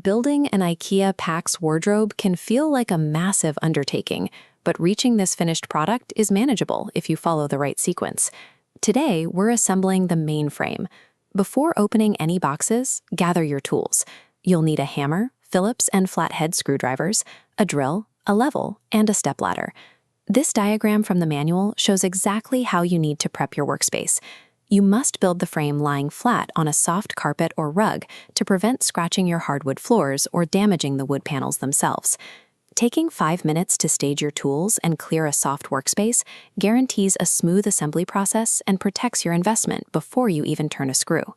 Building an IKEA PAX wardrobe can feel like a massive undertaking, but reaching this finished product is manageable if you follow the right sequence. Today, we're assembling the main frame. Before opening any boxes, gather your tools. You'll need a hammer, Phillips and flathead screwdrivers, a drill, a level, and a stepladder. This diagram from the manual shows exactly how you need to prep your workspace. You must build the frame lying flat on a soft carpet or rug to prevent scratching your hardwood floors or damaging the wood panels themselves. Taking 5 minutes to stage your tools and clear a soft workspace guarantees a smooth assembly process and protects your investment before you even turn a screw.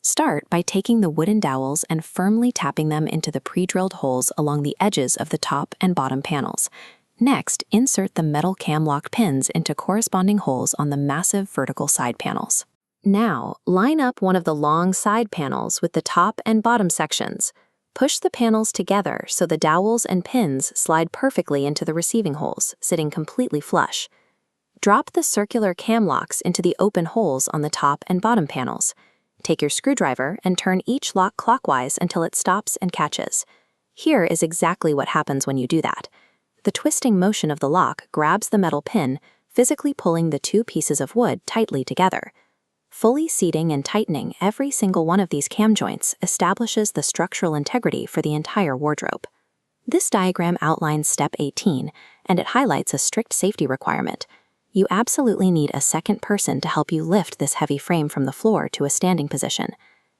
Start by taking the wooden dowels and firmly tapping them into the pre-drilled holes along the edges of the top and bottom panels. Next, insert the metal cam lock pins into corresponding holes on the massive vertical side panels. Now, line up one of the long side panels with the top and bottom sections. Push the panels together so the dowels and pins slide perfectly into the receiving holes, sitting completely flush. Drop the circular cam locks into the open holes on the top and bottom panels. Take your screwdriver and turn each lock clockwise until it stops and catches. Here is exactly what happens when you do that. The twisting motion of the lock grabs the metal pin, physically pulling the two pieces of wood tightly together. Fully seating and tightening every single one of these cam joints establishes the structural integrity for the entire wardrobe. This diagram outlines step 18, and it highlights a strict safety requirement. You absolutely need a second person to help you lift this heavy frame from the floor to a standing position.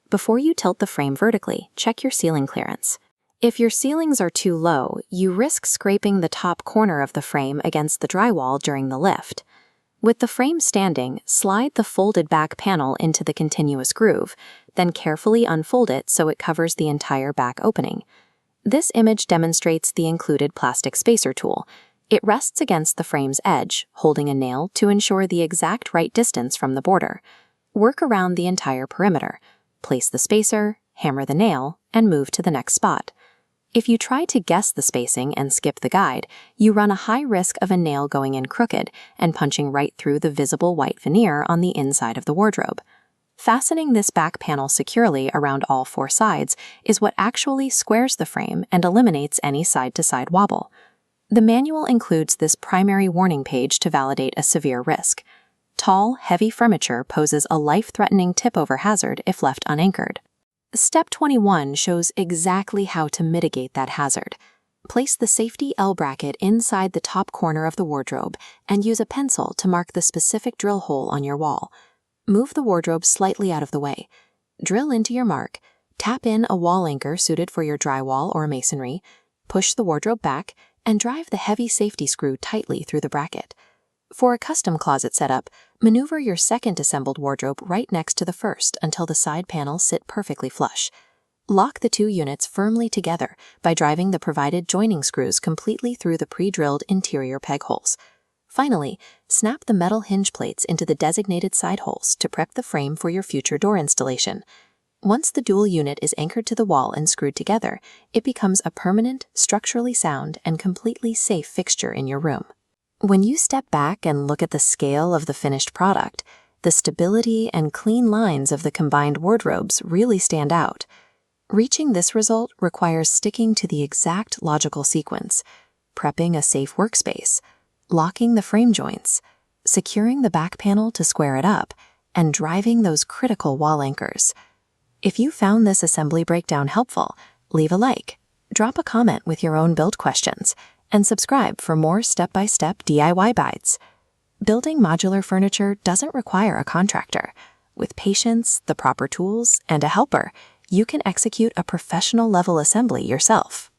Before you tilt the frame vertically, check your ceiling clearance. If your ceilings are too low, you risk scraping the top corner of the frame against the drywall during the lift. With the frame standing, slide the folded back panel into the continuous groove, then carefully unfold it so it covers the entire back opening. This image demonstrates the included plastic spacer tool. It rests against the frame's edge, holding a nail to ensure the exact right distance from the border. Work around the entire perimeter. Place the spacer, hammer the nail, and move to the next spot. If you try to guess the spacing and skip the guide, you run a high risk of a nail going in crooked and punching right through the visible white veneer on the inside of the wardrobe. Fastening this back panel securely around all 4 sides is what actually squares the frame and eliminates any side-to-side wobble. The manual includes this primary warning page to validate a severe risk. Tall, heavy furniture poses a life-threatening tip-over hazard if left unanchored. Step 21 shows exactly how to mitigate that hazard. Place the safety L bracket inside the top corner of the wardrobe and use a pencil to mark the specific drill hole on your wall. Move the wardrobe slightly out of the way. Drill into your mark, tap in a wall anchor suited for your drywall or masonry, push the wardrobe back, and drive the heavy safety screw tightly through the bracket. For a custom closet setup, maneuver your second assembled wardrobe right next to the first until the side panels sit perfectly flush. Lock the 2 units firmly together by driving the provided joining screws completely through the pre-drilled interior peg holes. Finally, snap the metal hinge plates into the designated side holes to prep the frame for your future door installation. Once the dual unit is anchored to the wall and screwed together, it becomes a permanent, structurally sound, and completely safe fixture in your room. When you step back and look at the scale of the finished product, the stability and clean lines of the combined wardrobes really stand out. Reaching this result requires sticking to the exact logical sequence: prepping a safe workspace, locking the frame joints, securing the back panel to square it up, and driving those critical wall anchors. If you found this assembly breakdown helpful, leave a like, drop a comment with your own build questions, and subscribe for more step-by-step DIY guides. Building modular furniture doesn't require a contractor. With patience, the proper tools, and a helper, you can execute a professional-level assembly yourself.